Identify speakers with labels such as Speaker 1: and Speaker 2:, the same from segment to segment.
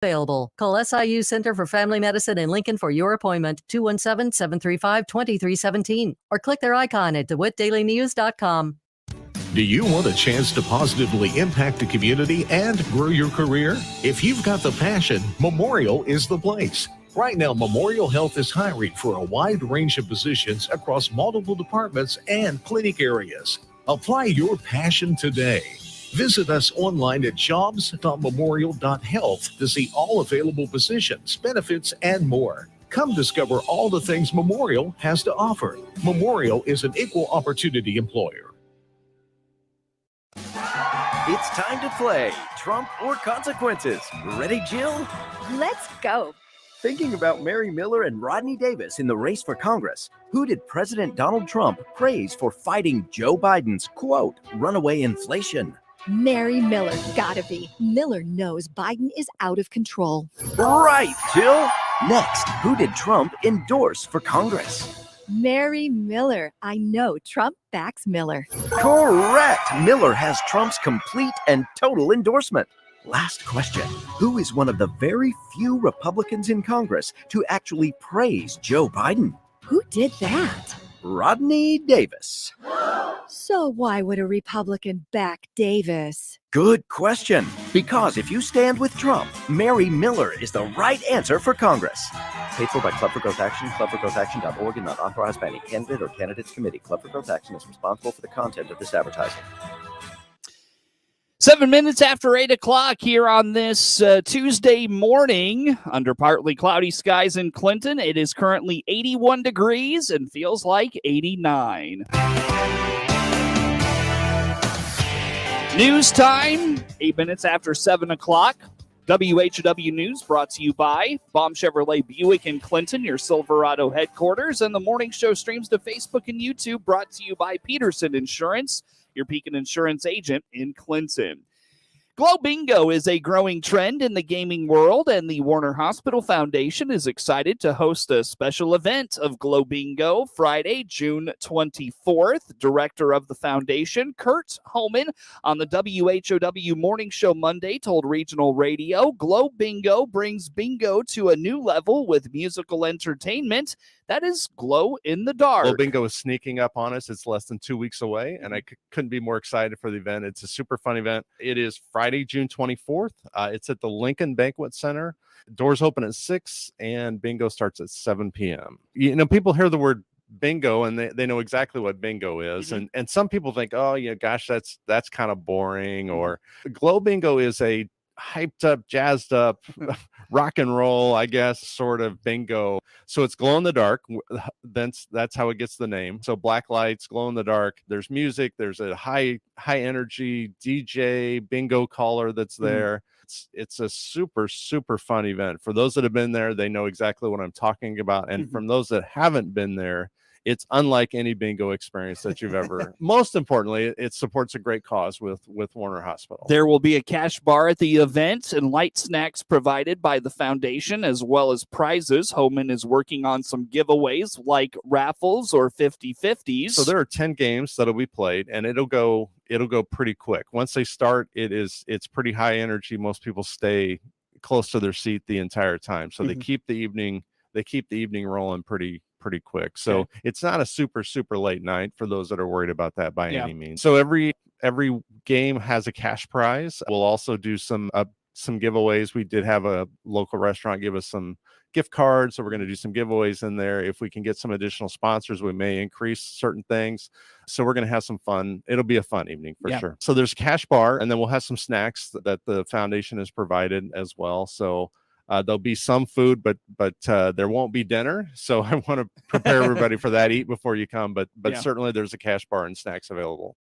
Speaker 1: Available. Call SIU Center for Family Medicine in Lincoln for your appointment, 217-735-2317, or click their icon at DeWittDailyNews.com.
Speaker 2: Do you want a chance to positively impact the community and grow your career? If you've got the passion, Memorial is the place. Right now, Memorial Health is hiring for a wide range of positions across multiple departments and clinic areas. Apply your passion today. Visit us online at jobs.memorial.health to see all available positions, benefits, and more. Come discover all the things Memorial has to offer. Memorial is an equal opportunity employer.
Speaker 3: It's time to play Trump or Consequences. Ready, Jill?
Speaker 4: Let's go.
Speaker 3: Thinking about Mary Miller and Rodney Davis in the race for Congress, who did President Donald Trump praise for fighting Joe Biden's, quote, runaway inflation?
Speaker 4: Mary Miller, gotta be. Miller knows Biden is out of control.
Speaker 3: Right, Jill. Next, who did Trump endorse for Congress?
Speaker 4: Mary Miller. I know Trump backs Miller.
Speaker 3: Correct. Miller has Trump's complete and total endorsement. Last question. Who is one of the very few Republicans in Congress to actually praise Joe Biden?
Speaker 4: Who did that?
Speaker 3: Rodney Davis.
Speaker 4: So why would a Republican back Davis?
Speaker 3: Good question. Because if you stand with Trump, Mary Miller is the right answer for Congress. Paid for by Club for Growth Action, clubforgrowthaction.org, and not authorized by any candidate or candidates committee. Club for Growth Action is responsible for the content of this advertising.
Speaker 5: 7 minutes after 8 o'clock here on this Tuesday morning under partly cloudy skies in Clinton. It is currently 81 degrees and feels like 89. News time, 8 minutes after 7 o'clock. WHOW News brought to you by Baum Chevrolet Buick in Clinton, your Silverado headquarters. And the morning show streams to Facebook and YouTube, brought to you by Peterson Insurance, your Pekin Insurance agent in Clinton. Glow Bingo is a growing trend in the gaming world, and the Warner Hospital Foundation is excited to host a special event of Glow Bingo Friday, June 24th. Director of the foundation, Kurt Homan, on the WHOW Morning Show Monday, told Regional Radio, Glow Bingo brings bingo to a new level with musical entertainment that is glow in the dark.
Speaker 6: Glow Bingo is sneaking up on us. It's less than 2 weeks away, and I couldn't be more excited for the event. It's a super fun event. It is Friday, June 24th. It's at the Lincoln Banquet Center. Doors open at 6, and bingo starts at 7 p.m. You know, people hear the word bingo, and they know exactly what bingo is.
Speaker 5: Mm-hmm.
Speaker 6: And some people think, oh, yeah, gosh, that's kind of boring. Or Glow Bingo is a hyped up, jazzed up, rock and roll, I guess, sort of bingo. So it's glow in the dark. That's how it gets the name. So black lights, glow in the dark. There's music. There's a high energy DJ bingo caller that's there. It's a super, super fun event. For those that have been there, they know exactly what I'm talking about. And from those that haven't been there, it's unlike any bingo experience that you've ever. Most importantly, it supports a great cause with Warner Hospital.
Speaker 5: There will be a cash bar at the event and light snacks provided by the foundation, as well as prizes. Homan is working on some giveaways like raffles or 50-50s.
Speaker 6: So there are 10 games that'll be played, and it'll go pretty quick. Once they start, it's pretty high energy. Most people stay close to their seat the entire time. So they keep the evening rolling pretty quick. So it's not a super, super late night for those that are worried about that by any means. So every game has a cash prize. We'll also do some giveaways. We did have a local restaurant give us some gift cards, so we're going to do some giveaways in there. If we can get some additional sponsors, we may increase certain things. So we're going to have some fun. It'll be a fun evening for sure. So there's a cash bar, and then we'll have some snacks that the foundation has provided as well. So there'll be some food, but there won't be dinner. So I want to prepare everybody for that. Eat before you come, but certainly there's a cash bar and snacks available.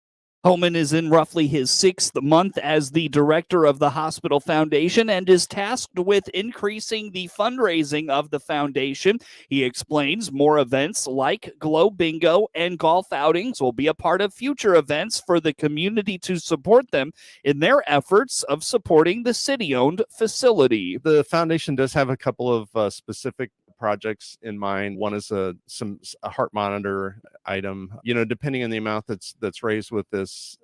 Speaker 5: Homan is in roughly his 6th month as the director of the hospital foundation and is tasked with increasing the fundraising of the foundation. He explains more events like Glow Bingo and golf outings will be a part of future events for the community to support them in their efforts of supporting the city-owned facility.
Speaker 6: The foundation does have a couple of specific projects in mind. One is a heart monitor item. You know, depending on the amount that's raised with this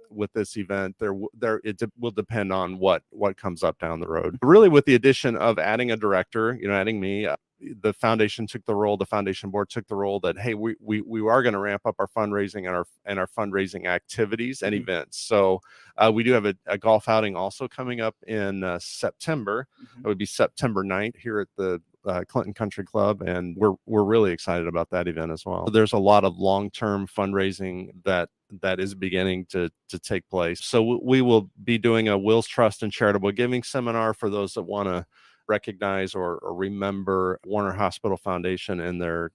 Speaker 6: event, it will depend on what comes up down the road. Really, with the addition of adding a director, you know, adding me, the foundation board took the role that, hey, we are going to ramp up our fundraising and our fundraising activities and events. So we do have a golf outing also coming up in September. It would be September 9th here at the Clinton Country Club, and we're really excited about that event as well. There's a lot of long-term fundraising that is beginning to take place. So we will be doing a Wills Trust and Charitable Giving seminar for those that want to recognize or remember Warner Hospital Foundation and their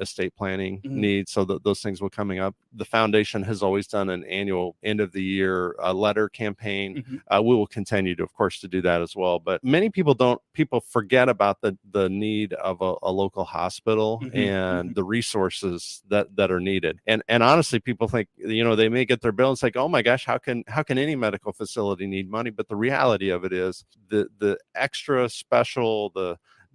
Speaker 6: estate planning needs. So those things will coming up. The foundation has always done an annual end of the year letter campaign. We will continue to, of course, to do that as well. But many people forget about the need of a local hospital and the resources that are needed. And honestly, people think, you know, they may get their bill and it's like, oh my gosh, how can any medical facility need money? But the reality of it is the extra special,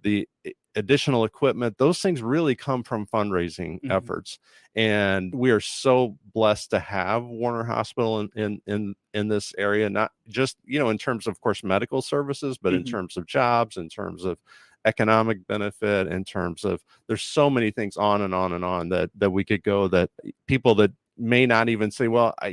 Speaker 6: the additional equipment, those things really come from fundraising efforts. And we are so blessed to have Warner Hospital in this area, not just, you know, in terms of course, medical services, but in terms of jobs, in terms of economic benefit, in terms of, there's so many things on and on and on that we could go, that people that may not even say, well, I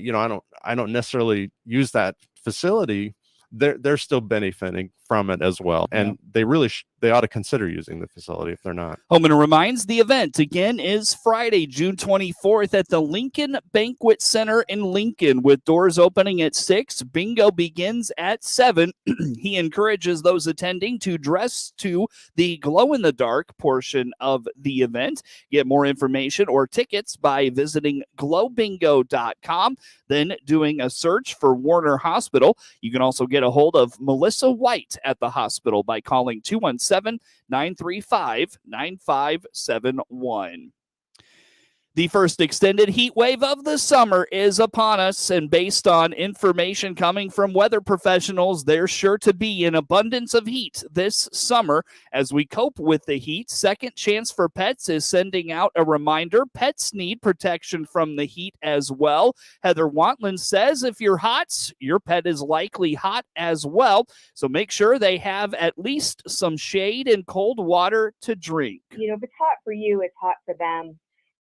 Speaker 6: don't necessarily use that facility, they're still benefiting from it as well. And they really they ought to consider using the facility if they're not.
Speaker 5: Homan reminds the event again is Friday, June 24th at the Lincoln Banquet Center in Lincoln, with doors opening at 6. Bingo begins at 7. He encourages those attending to dress to the glow-in-the-dark portion of the event. Get more information or tickets by visiting glowbingo.com, then doing a search for Warner Hospital. You can also get a hold of Melissa White at the hospital by calling 217-935-9571. The first extended heat wave of the summer is upon us, and based on information coming from weather professionals, there's sure to be an abundance of heat this summer. As we cope with the heat, Second Chance for Pets is sending out a reminder. Pets need protection from the heat as well. Heather Wantland says if you're hot, your pet is likely hot as well. So make sure they have at least some shade and cold water to drink.
Speaker 7: You know, if it's hot for you, it's hot for them.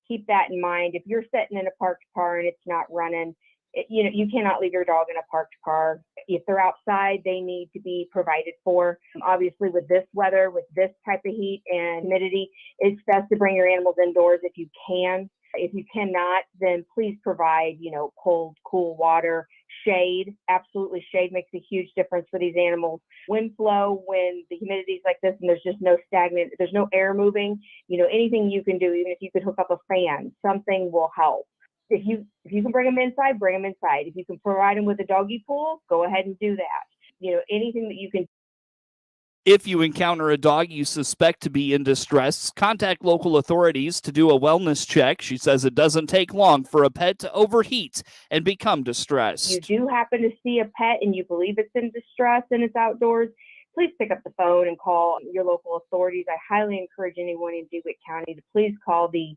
Speaker 7: Keep that in mind. If you're sitting in a parked car and it's not running, you cannot leave your dog in a parked car. If they're outside, they need to be provided for. Obviously, with this weather, with this type of heat and humidity, it's best to bring your animals indoors if you can. If you cannot, then please provide, cold, cool water, shade. Absolutely, shade makes a huge difference for these animals. Wind flow, when the humidity is like this and there's just no stagnant, there's no air moving, anything you can do, even if you could hook up a fan, something will help. If you can bring them inside, bring them inside. If you can provide them with a doggy pool, go ahead and do that. Anything that you can.
Speaker 5: If you encounter a dog you suspect to be in distress, contact local authorities to do a wellness check. She says it doesn't take long for a pet to overheat and become distressed.
Speaker 7: You do happen to see a pet and you believe it's in distress and it's outdoors, please pick up the phone and call your local authorities. I highly encourage anyone in DeWitt County to please call the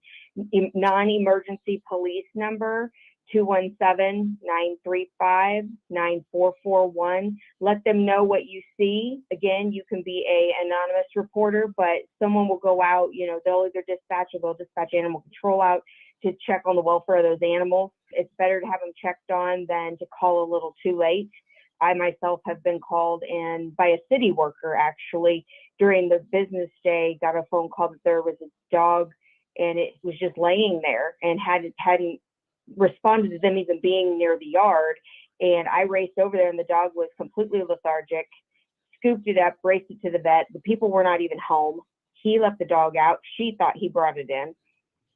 Speaker 7: non-emergency police number, 217-935-9441. Let them know what you see. Again, you can be an anonymous reporter, but someone will go out, they'll either dispatch or they'll dispatch animal control out to check on the welfare of those animals. It's better to have them checked on than to call a little too late. I myself have been called in by a city worker actually during the business day, got a phone call that there was a dog and it was just laying there and hadn't responded to them even being near the yard. And I raced over there and the dog was completely lethargic, scooped it up, raced it to the vet. The people were not even home. He left the dog out. She thought he brought it in.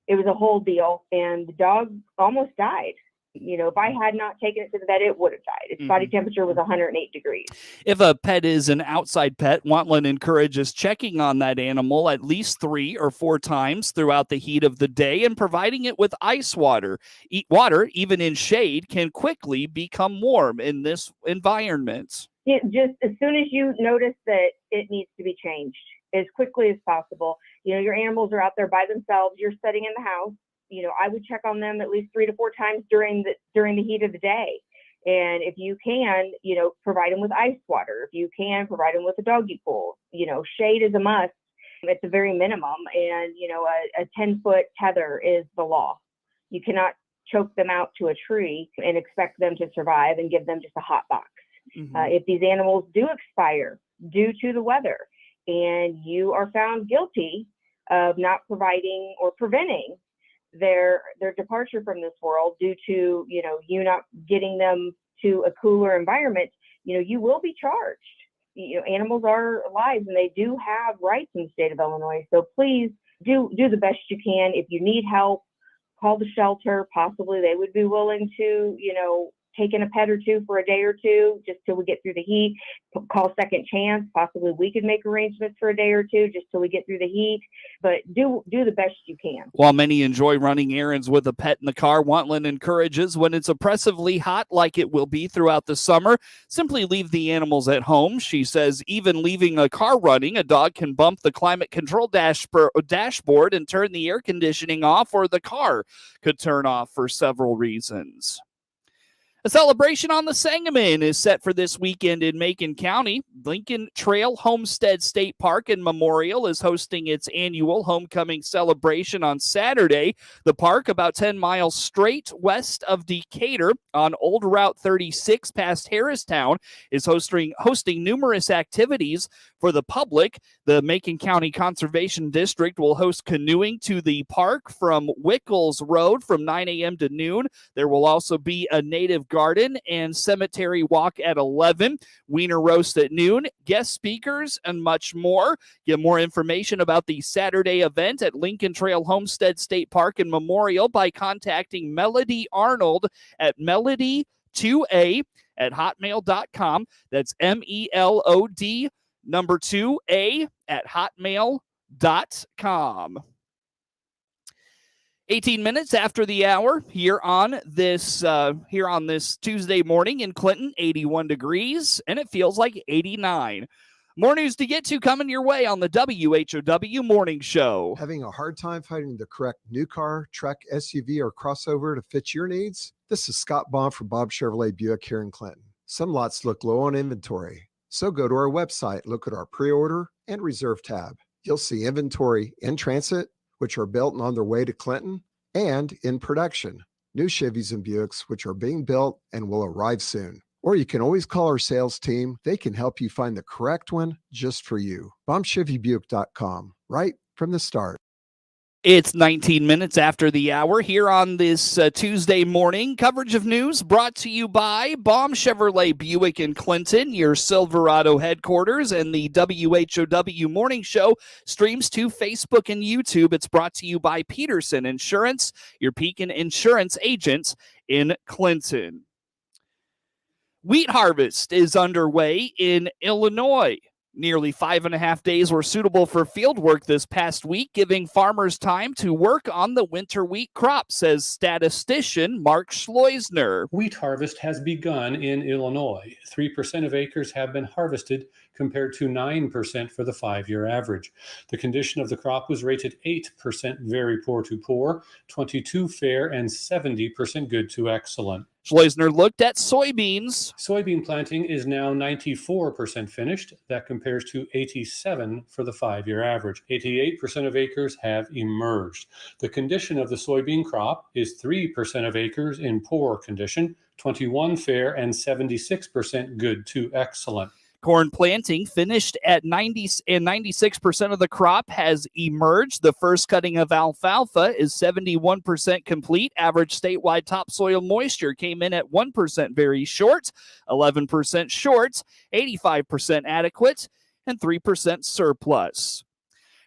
Speaker 7: It was a whole deal. And the dog almost died. If I had not taken it to the vet, it would have died. Its body temperature was 108 degrees.
Speaker 5: If a pet is an outside pet, Wantland encourages checking on that animal at least 3 or 4 times throughout the heat of the day and providing it with ice water. Water, even in shade, can quickly become warm in this environment.
Speaker 7: Just as soon as you notice that it needs to be changed, as quickly as possible. Your animals are out there by themselves. You're sitting in the house. I would check on them at least 3 to 4 times during the heat of the day. And if you can, provide them with ice water. If you can, provide them with a doggy pool. Shade is a must at the very minimum. And, a 10-foot tether is the law. You cannot choke them out to a tree and expect them to survive and give them just a hot box.
Speaker 5: Mm-hmm.
Speaker 7: If these animals do expire due to the weather and you are found guilty of not providing or preventing their departure from this world due to, you not getting them to a cooler environment, you will be charged. Animals are alive and they do have rights in the state of Illinois. So please do the best you can. If you need help, call the shelter. Possibly they would be willing to, take in a pet or two for a day or two, just till we get through the heat. Call Second Chance. Possibly we could make arrangements for a day or two, just till we get through the heat. But do the best you can.
Speaker 5: While many enjoy running errands with a pet in the car, Wantland encourages when it's oppressively hot like it will be throughout the summer, simply leave the animals at home. She says even leaving a car running, a dog can bump the climate control dashboard and turn the air conditioning off, or the car could turn off for several reasons. A celebration on the Sangamon is set for this weekend in Macon County. Lincoln Trail Homestead State Park and Memorial is hosting its annual homecoming celebration on Saturday. The park, about 10 miles straight west of Decatur on Old Route 36 past Harristown, is hosting numerous activities for the public. The Macon County Conservation District will host canoeing to the park from Wickles Road from 9 a.m. to noon. There will also be a native garden and cemetery walk at 11, wiener roast at noon, guest speakers, and much more. Get more information about the Saturday event at Lincoln Trail Homestead State Park and Memorial by contacting Melody Arnold at melody2a@hotmail.com. That's MELOD 2a at hotmail.com. 18 minutes after the hour here on this Tuesday morning in Clinton, 81 degrees, and it feels like 89. More news to get to coming your way on the WHOW Morning Show.
Speaker 8: Having a hard time finding the correct new car, truck, SUV, or crossover to fit your needs? This is Scott Baum from Bob Chevrolet Buick here in Clinton. Some lots look low on inventory, so go to our website, look at our pre-order and reserve tab. You'll see inventory in transit, which are built and on their way to Clinton, and in production, new Chevys and Buicks, which are being built and will arrive soon. Or you can always call our sales team. They can help you find the correct one just for you. BombChevyBuick.com, right from the start.
Speaker 5: It's 19 minutes after the hour here on this Tuesday morning. Coverage of news brought to you by Baum Chevrolet Buick in Clinton, your Silverado headquarters, and the WHOW Morning Show streams to Facebook and YouTube. It's brought to you by Peterson Insurance, your Pekin Insurance agents in Clinton. Wheat harvest is underway in Illinois. Nearly 5.5 days were suitable for field work this past week, giving farmers time to work on the winter wheat crop, says statistician Mark Schleusner.
Speaker 9: Wheat harvest has begun in Illinois. 3% of acres have been harvested compared to 9% for the 5-year average. The condition of the crop was rated 8% very poor to poor, 22 fair, and 70% good to excellent.
Speaker 5: Schleusner looked at soybeans.
Speaker 9: Soybean planting is now 94% finished. That compares to 87% for the 5-year average. 88% of acres have emerged. The condition of the soybean crop is 3% of acres in poor condition, 21 fair, and 76% good to excellent.
Speaker 5: Corn planting finished at 90%, and 96% of the crop has emerged. The first cutting of alfalfa is 71% complete. Average statewide topsoil moisture came in at 1% very short, 11% short, 85% adequate, and 3% surplus.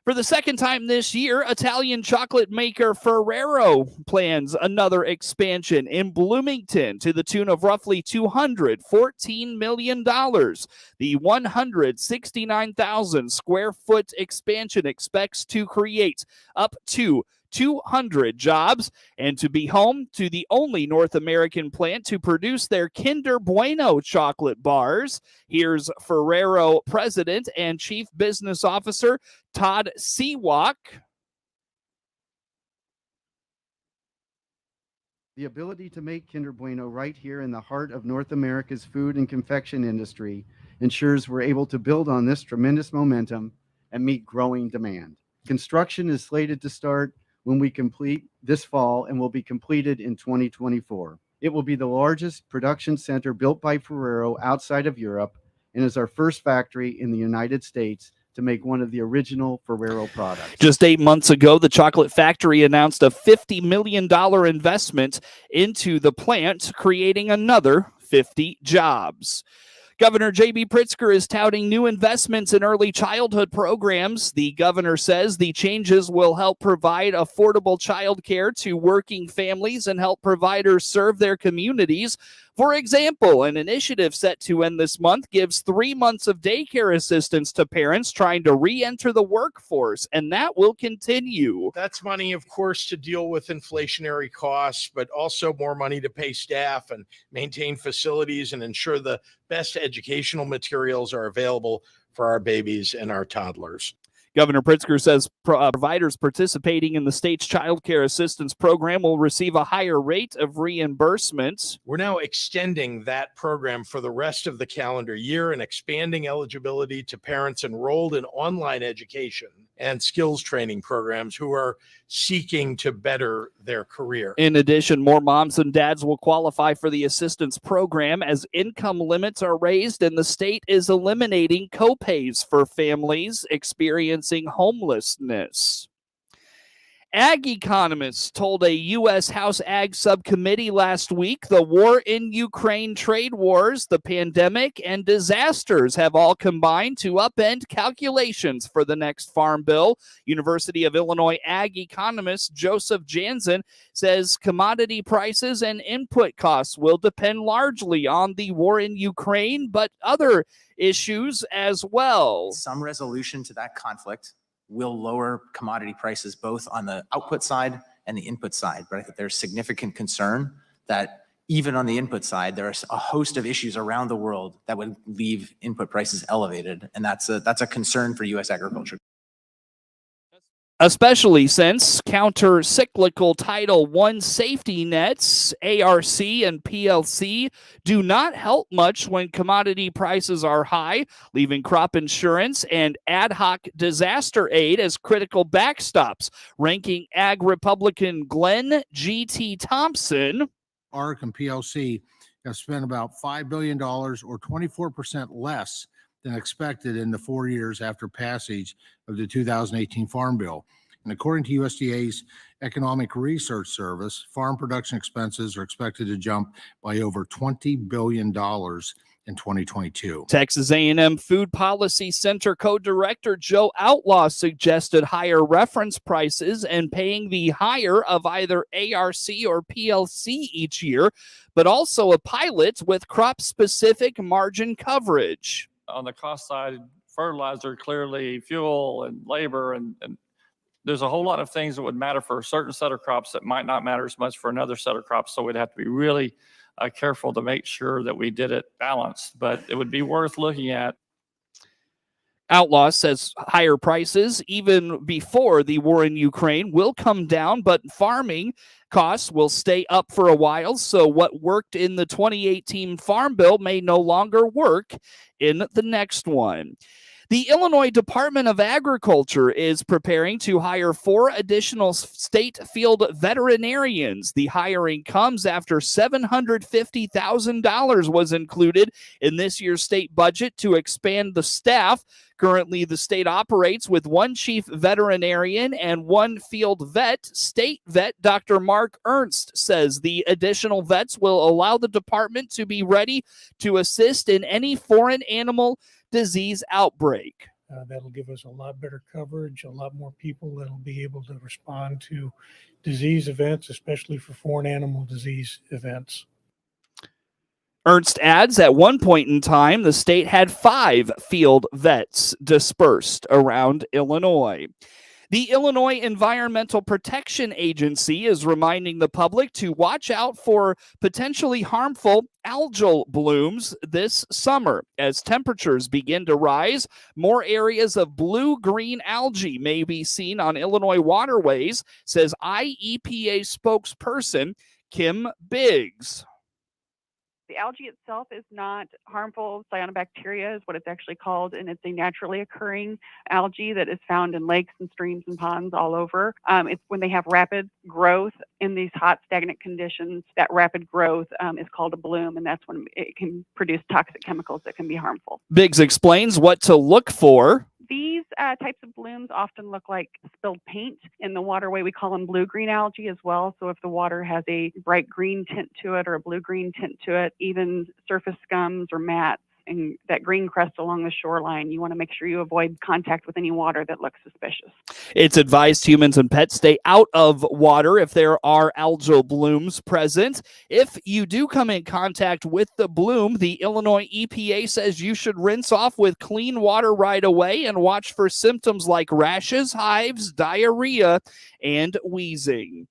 Speaker 5: For the second time this year, Italian chocolate maker Ferrero plans another expansion in Bloomington to the tune of roughly $214 million. The 169,000 square foot expansion expects to create up to 200 jobs, and to be home to the only North American plant to produce their Kinder Bueno chocolate bars. Here's Ferrero President and Chief Business Officer Todd Seawalk.
Speaker 10: The ability to make Kinder Bueno right here in the heart of North America's food and confection industry ensures we're able to build on this tremendous momentum and meet growing demand. Construction is slated to start when we complete this fall and will be completed in 2024. It will be the largest production center built by Ferrero outside of Europe and is our first factory in the United States to make one of the original Ferrero products.
Speaker 5: Just 8 months ago, the chocolate factory announced a $50 million investment into the plant, creating another 50 jobs. Governor J.B. Pritzker is touting new investments in early childhood programs. The governor says the changes will help provide affordable child care to working families and help providers serve their communities. For example, an initiative set to end this month gives 3 months of daycare assistance to parents trying to re-enter the workforce, and that will continue.
Speaker 11: That's money, of course, to deal with inflationary costs, but also more money to pay staff and maintain facilities and ensure the best educational materials are available for our babies and our toddlers.
Speaker 5: Governor Pritzker says providers participating in the state's child care assistance program will receive a higher rate of reimbursement.
Speaker 11: We're now extending that program for the rest of the calendar year and expanding eligibility to parents enrolled in online education and skills training programs who are seeking to better their career.
Speaker 5: In addition, more moms and dads will qualify for the assistance program as income limits are raised, and the state is eliminating copays for families experiencing homelessness. Ag economists told a U.S. House Ag Subcommittee last week the war in Ukraine, trade wars, the pandemic, and disasters have all combined to upend calculations for the next farm bill. University of Illinois Ag economist Joseph Jansen says commodity prices and input costs will depend largely on the war in Ukraine, but other issues as well.
Speaker 12: Some resolution to that conflict will lower commodity prices both on the output side and the input side. But I think there's significant concern that even on the input side, there's a host of issues around the world that would leave input prices elevated. And that's a concern for U.S. agriculture.
Speaker 5: Especially since counter-cyclical Title I safety nets, ARC and PLC, do not help much when commodity prices are high, leaving crop insurance and ad hoc disaster aid as critical backstops, ranking Ag Republican Glenn G.T. Thompson.
Speaker 13: ARC and PLC have spent about $5 billion or 24% less than expected in the 4 years after passage of the 2018 Farm Bill. And according to USDA's Economic Research Service, farm production expenses are expected to jump by over $20 billion in 2022.
Speaker 5: Texas A&M Food Policy Center co-director Joe Outlaw suggested higher reference prices and paying the higher of either ARC or PLC each year, but also a pilot with crop-specific margin coverage.
Speaker 14: On the cost side, fertilizer, clearly fuel and labor, and there's a whole lot of things that would matter for a certain set of crops that might not matter as much for another set of crops. So we'd have to be really careful to make sure that we did it balanced, but it would be worth looking at.
Speaker 5: Outlaw says higher prices, even before the war in Ukraine, will come down, but farming costs will stay up for a while. So what worked in the 2018 Farm Bill may no longer work in the next one. The Illinois Department of Agriculture is preparing to hire 4 additional state field veterinarians. The hiring comes after $750,000 was included in this year's state budget to expand the staff. Currently, the state operates with 1 chief veterinarian and 1 field vet. State vet Dr. Mark Ernst says the additional vets will allow the department to be ready to assist in any foreign animal disease outbreak.
Speaker 15: That'll give us a lot better coverage, a lot more people that'll be able to respond to disease events, especially for foreign animal disease events.
Speaker 5: Ernst adds, at one point in time, the state had 5 field vets dispersed around Illinois. The Illinois Environmental Protection Agency is reminding the public to watch out for potentially harmful algal blooms this summer. As temperatures begin to rise, more areas of blue-green algae may be seen on Illinois waterways, says IEPA spokesperson Kim Biggs.
Speaker 16: The algae itself is not harmful. Cyanobacteria is what it's actually called, and it's a naturally occurring algae that is found in lakes and streams and ponds all over. It's when they have rapid growth in these hot, stagnant conditions, that rapid growth is called a bloom, and that's when it can produce toxic chemicals that can be harmful.
Speaker 5: Biggs explains what to look for.
Speaker 16: These types of blooms often look like spilled paint. In the waterway, we call them blue-green algae as well. So if the water has a bright green tint to it or a blue-green tint to it, even surface scums or mats and that green crust along the shoreline, you want to make sure you avoid contact with any water that looks suspicious.
Speaker 5: It's advised humans and pets stay out of water if there are algal blooms present. If you do come in contact with the bloom, the Illinois EPA says you should rinse off with clean water right away and watch for symptoms like rashes, hives, diarrhea, and wheezing.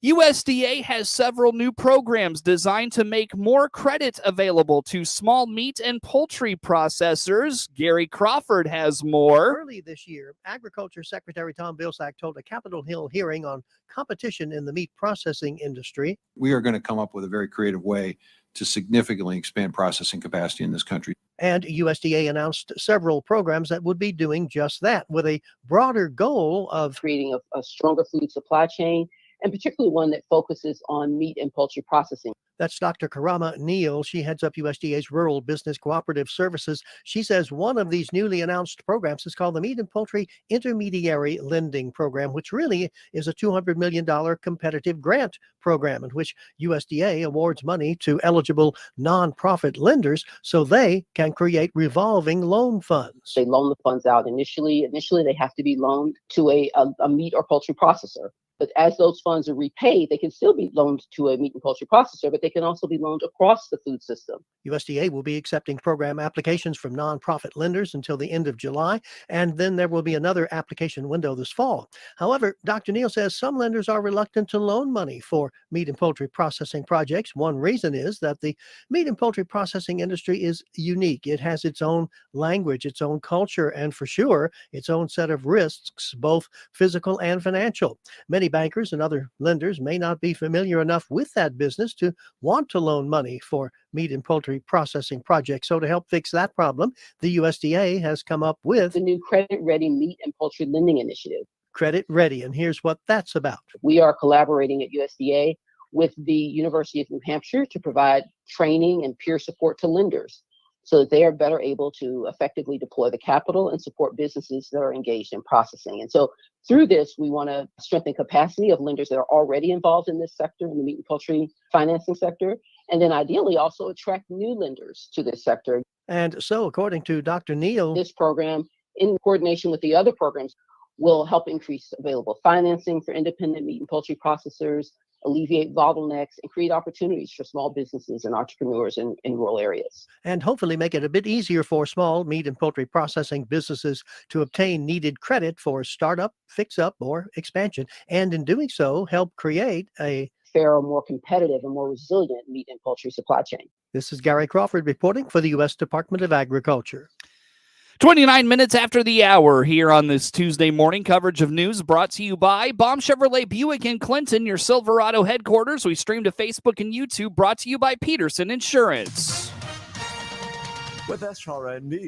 Speaker 5: USDA has several new programs designed to make more credit available to small meat and poultry processors. Gary Crawford has more.
Speaker 17: Early this year, Agriculture Secretary Tom Vilsack told a Capitol Hill hearing on competition in the meat processing industry.
Speaker 18: We are going to come up with a very creative way to significantly expand processing capacity in this country.
Speaker 17: And USDA announced several programs that would be doing just that, with a broader goal of
Speaker 19: creating a stronger food supply chain, and particularly one that focuses on meat and poultry processing.
Speaker 17: That's Dr. Karama Neal. She heads up USDA's Rural Business Cooperative Services. She says one of these newly announced programs is called the Meat and Poultry Intermediary Lending Program, which really is a $200 million competitive grant program in which USDA awards money to eligible nonprofit lenders so they can create revolving loan funds.
Speaker 19: They loan the funds out initially. Initially, they have to be loaned to a meat or poultry processor. But as those funds are repaid, they can still be loaned to a meat and poultry processor, but they can also be loaned across the food system.
Speaker 17: USDA will be accepting program applications from nonprofit lenders until the end of July, and then there will be another application window this fall. However, Dr. Neal says some lenders are reluctant to loan money for meat and poultry processing projects. One reason is that the meat and poultry processing industry is unique. It has its own language, its own culture, and for sure, its own set of risks, both physical and financial. Many bankers and other lenders may not be familiar enough with that business to want to loan money for meat and poultry processing projects. So to help fix that problem, the USDA has come up with
Speaker 19: the new Credit Ready Meat and Poultry Lending Initiative.
Speaker 17: Credit Ready, and here's what that's about.
Speaker 19: We are collaborating at USDA with the University of New Hampshire to provide training and peer support to lenders, so that they are better able to effectively deploy the capital and support businesses that are engaged in processing. And so through this, we want to strengthen capacity of lenders that are already involved in this sector, in the meat and poultry financing sector, and then ideally also attract new lenders to this sector.
Speaker 17: And so according to Dr. Neal,
Speaker 19: this program, in coordination with the other programs, will help increase available financing for independent meat and poultry processors, alleviate bottlenecks, and create opportunities for small businesses and entrepreneurs in rural areas.
Speaker 17: And hopefully make it a bit easier for small meat and poultry processing businesses to obtain needed credit for startup, fix-up, or expansion. And in doing so, help create a
Speaker 19: fairer, more competitive, and more resilient meat and poultry supply chain.
Speaker 17: This is Gary Crawford reporting for the U.S. Department of Agriculture.
Speaker 5: 29 minutes after the hour here on this Tuesday morning. Coverage of news brought to you by Baum Chevrolet Buick in Clinton, your Silverado headquarters. We stream to Facebook and YouTube, brought to you by Peterson Insurance.
Speaker 20: With SRN News.